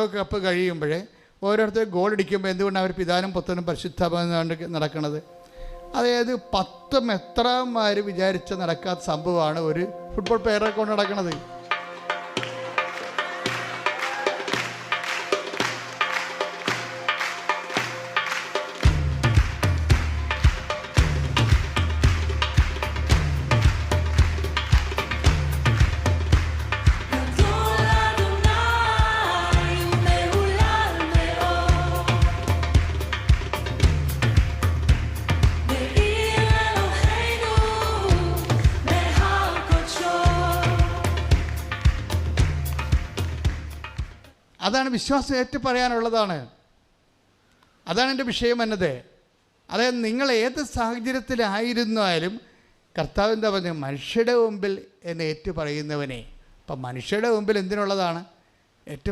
ലോകകപ്പ് കഴിയുമ്പോൾ ഓരോരുത്തർ ഗോൾ അടിക്കുമ്പോൾ എന്തുകൊണ്ടാണ് അവർ പിതാനും പുത്രനും പരിശുദ്ധാത്മാവും നടക്കുന്നത്? അതായത് 10 മെത്രാന്മാർ വിചാരിച്ച നടക്കാത്ത സംഭവമാണ് ഒരു ഫുട്ബോൾ പ്ലെയറെ കൊണ്ട് നടക്കുന്നത്. അതാണ് വിശ്വാസം ഏറ്റു പറയാനുള്ളതാണ്. അതാണ് എൻ്റെ വിഷയം എന്നത്. അതായത് നിങ്ങൾ ഏത് സാഹചര്യത്തിലായിരുന്നാലും കർത്താവ് എന്താ പറഞ്ഞത്? മനുഷ്യരുടെ മുമ്പിൽ എന്നെ ഏറ്റു പറയുന്നവനെ. അപ്പം മനുഷ്യരുടെ മുമ്പിൽ എന്തിനുള്ളതാണ്? ഏറ്റു